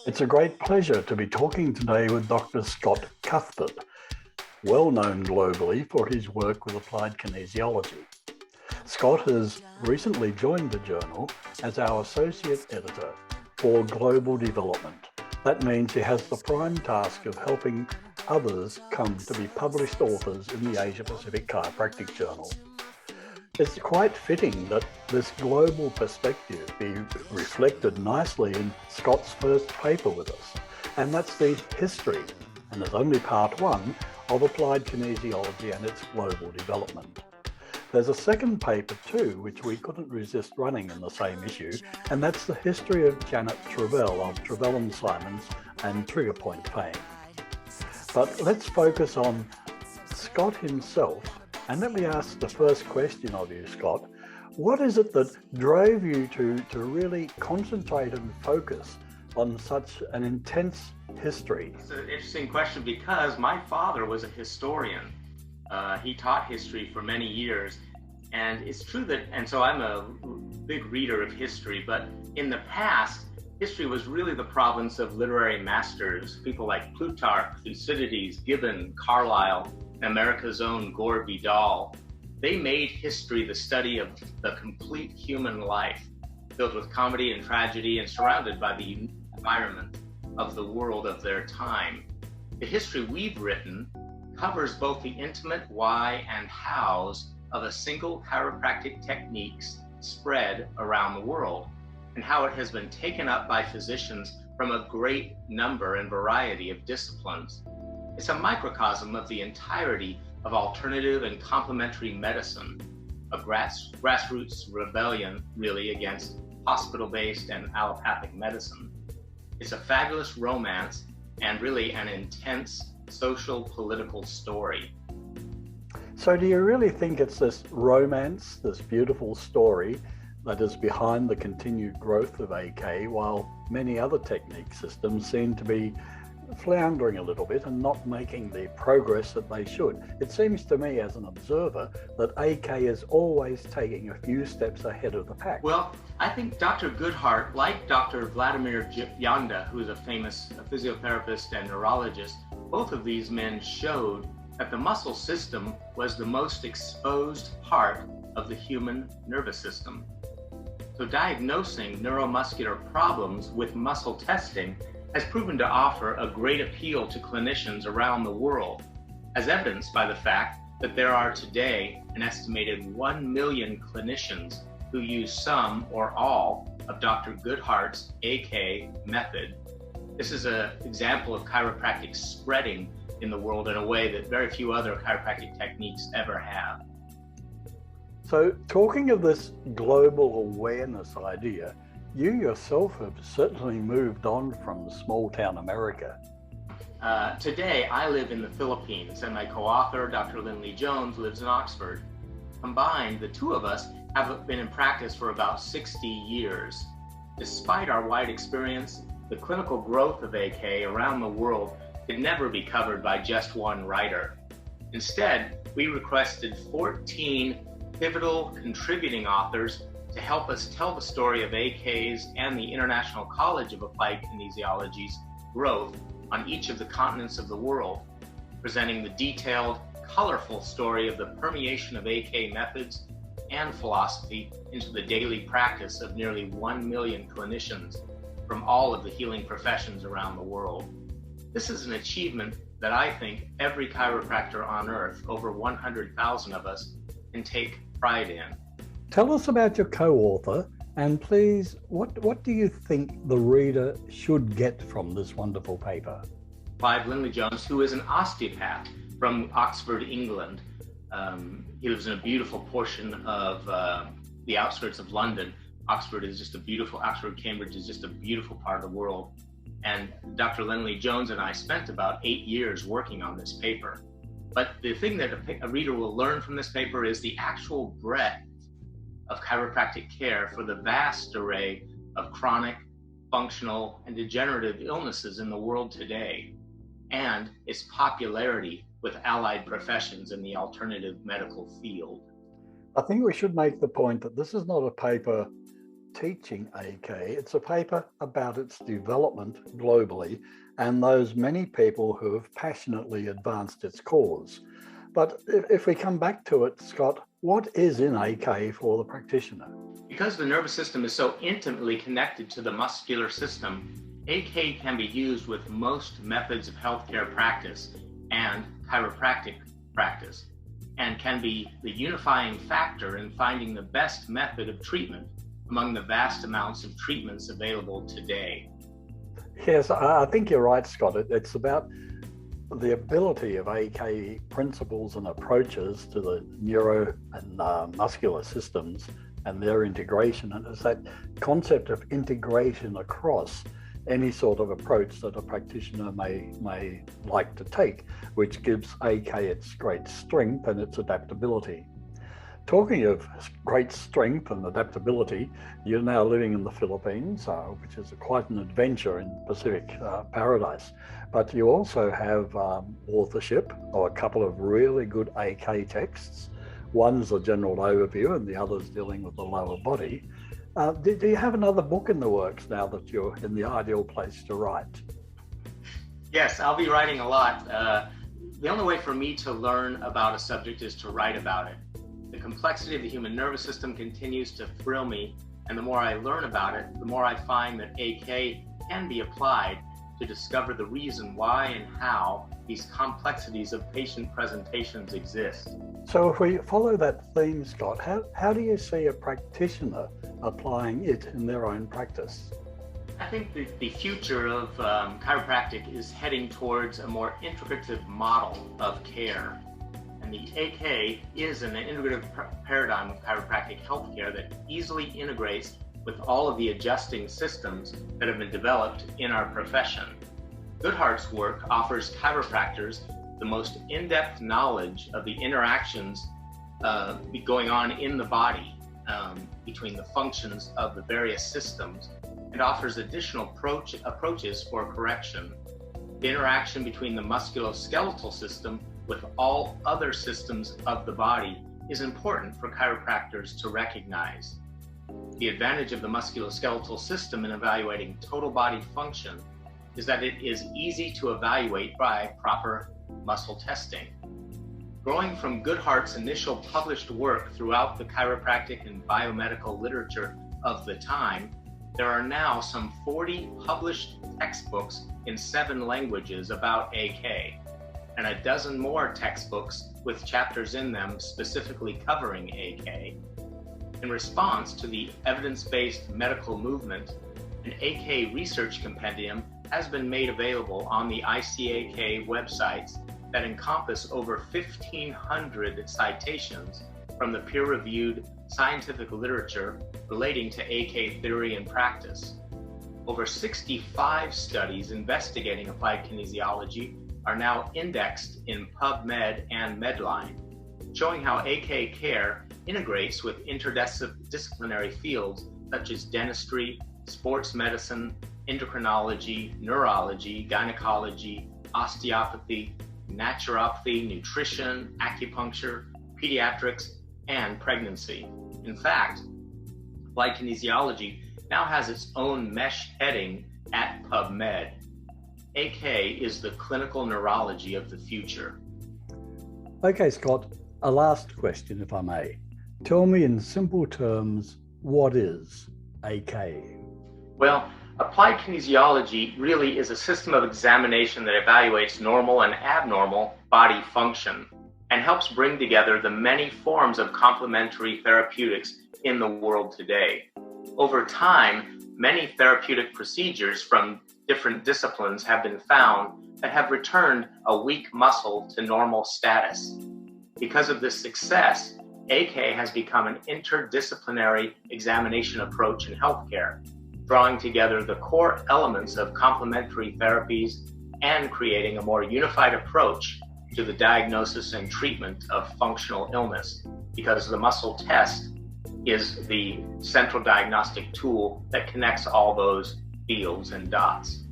It's a great pleasure to be talking today with Dr. Scott Cuthbert, well known globally for his work with Applied Kinesiology. Scott has recently joined the journal as our Associate Editor for Global Development. That means he has the prime task of helping others come to be published authors in the Asia Pacific Chiropractic Journal. It's quite fitting that this global perspective be reflected nicely in Scott's first paper with us, and that's the history, and there's only part one, of Applied Kinesiology and its global development. There's a second paper too, which we couldn't resist running in the same issue, and that's the history of Janet Travell of Travell and Simons and trigger point pain. But let's focus on Scott himself. And let me ask the first question of you, Scott. What is it that drove you to really concentrate and focus on such an intense history? It's an interesting question because my father was a historian. He taught history for many years. And it's true that, and so I'm a big reader of history, but in the past, history was really the province of literary masters, people like Plutarch, Thucydides, Gibbon, Carlyle, America's own Gore Vidal. They made history the study of the complete human life, filled with comedy and tragedy and surrounded by the environment of the world of their time. The history we've written covers both the intimate why and hows of a single chiropractic technique's spread around the world, and how it has been taken up by physicians from a great number and variety of disciplines. It's a microcosm of the entirety of alternative and complementary medicine, a grassroots rebellion, really, against hospital-based and allopathic medicine. It's a fabulous romance and really an intense social, political story. So do you really think it's this romance, this beautiful story, that is behind the continued growth of AK, while many other technique systems seem to be floundering a little bit and not making the progress that they should? It seems to me as an observer that AK is always taking a few steps ahead of the pack. Well, I think Dr. Goodhart, like Dr. Vladimir Janda, who is a famous physiotherapist and neurologist, both of these men showed that the muscle system was the most exposed part of the human nervous system. So diagnosing neuromuscular problems with muscle testing has proven to offer a great appeal to clinicians around the world, as evidenced by the fact that there are today an estimated 1 million clinicians who use some or all of Dr. Goodhart's AK method. This is an example of chiropractic spreading in the world in a way that very few other chiropractic techniques ever have. So talking of this global awareness idea, you yourself have certainly moved on from small town America. Today, I live in the Philippines, and my co-author, Dr. Lindley Jones, lives in Oxford. Combined, the two of us have been in practice for about 60 years. Despite our wide experience, the clinical growth of AK around the world could never be covered by just one writer. Instead, we requested 14 pivotal contributing authors to help us tell the story of AK's and the International College of Applied Kinesiology's growth on each of the continents of the world, presenting the detailed, colorful story of the permeation of AK methods and philosophy into the daily practice of nearly 1 million clinicians from all of the healing professions around the world. This is an achievement that I think every chiropractor on earth, over 100,000 of us, can take pride in. Tell us about your co-author, and please, what do you think the reader should get from this wonderful paper? Clive Lindley Jones, who is an osteopath from Oxford, England. He lives in a beautiful portion of the outskirts of London. Oxford, Cambridge is just a beautiful part of the world. And Dr. Lindley Jones and I spent about 8 years working on this paper. But the thing that a reader will learn from this paper is the actual breadth of chiropractic care for the vast array of chronic, functional, and degenerative illnesses in the world today, and its popularity with allied professions in the alternative medical field. I think we should make the point that this is not a paper teaching AK. It's a paper about its development globally and those many people who have passionately advanced its cause. But if we come back to it, Scott, what is in AK for the practitioner? Because the nervous system is so intimately connected to the muscular system, AK can be used with most methods of healthcare practice and chiropractic practice, and can be the unifying factor in finding the best method of treatment among the vast amounts of treatments available today. Yes, I think you're right, Scott. It's about the ability of AK principles and approaches to the neuro and muscular systems and their integration. And it's that concept of integration across any sort of approach that a practitioner may like to take, which gives AK its great strength and its adaptability. Talking of great strength and adaptability, you're now living in the Philippines, which is quite an adventure in Pacific paradise. But you also have authorship of a couple of really good AK texts. One's a general overview and the other's dealing with the lower body. Do you have another book in the works now that you're in the ideal place to write? Yes, I'll be writing a lot. The only way for me to learn about a subject is to write about it. The complexity of the human nervous system continues to thrill me, and the more I learn about it, the more I find that AK can be applied to discover the reason why and how these complexities of patient presentations exist. So if we follow that theme, Scott, how do you see a practitioner applying it in their own practice? I think the future of chiropractic is heading towards a more integrative model of care. And the AK is an integrative paradigm of chiropractic healthcare that easily integrates with all of the adjusting systems that have been developed in our profession. Goodhart's work offers chiropractors the most in-depth knowledge of the interactions going on in the body between the functions of the various systems, and offers additional approaches for correction. The interaction between the musculoskeletal system with all other systems of the body is important for chiropractors to recognize. The advantage of the musculoskeletal system in evaluating total body function is that it is easy to evaluate by proper muscle testing. Growing from Goodhart's initial published work throughout the chiropractic and biomedical literature of the time, there are now some 40 published textbooks in 7 languages about AK, and a dozen more textbooks with chapters in them specifically covering AK. In response to the evidence-based medical movement, an AK research compendium has been made available on the ICAK websites that encompass over 1,500 citations from the peer-reviewed scientific literature relating to AK theory and practice. Over 65 studies investigating applied kinesiology are now indexed in PubMed and Medline, showing how AK care integrates with interdisciplinary fields such as dentistry, sports medicine, endocrinology, neurology, gynecology, osteopathy, naturopathy, nutrition, acupuncture, pediatrics, and pregnancy. In fact, Applied Kinesiology now has its own mesh heading at PubMed. AK is the clinical neurology of the future. Okay, Scott, a last question, if I may. Tell me in simple terms, what is AK? Well, applied kinesiology really is a system of examination that evaluates normal and abnormal body function and helps bring together the many forms of complementary therapeutics in the world today. Over time, many therapeutic procedures from different disciplines have been found that have returned a weak muscle to normal status. Because of this success, AK has become an interdisciplinary examination approach in healthcare, drawing together the core elements of complementary therapies and creating a more unified approach to the diagnosis and treatment of functional illness, because the muscle test is the central diagnostic tool that connects all those fields and dots.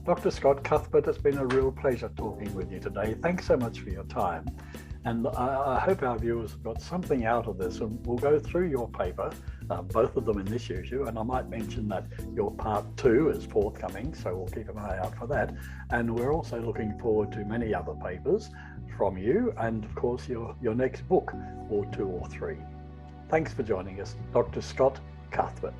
Dr. Scott Cuthbert, it's been a real pleasure talking with you today. Thanks so much for your time. And I hope our viewers got something out of this, and we'll go through your paper, both of them in this issue, and I might mention that your part 2 is forthcoming, so we'll keep an eye out for that. And we're also looking forward to many other papers from you, and of course your next book, or 2 or 3. Thanks for joining us, Dr. Scott Cuthbert.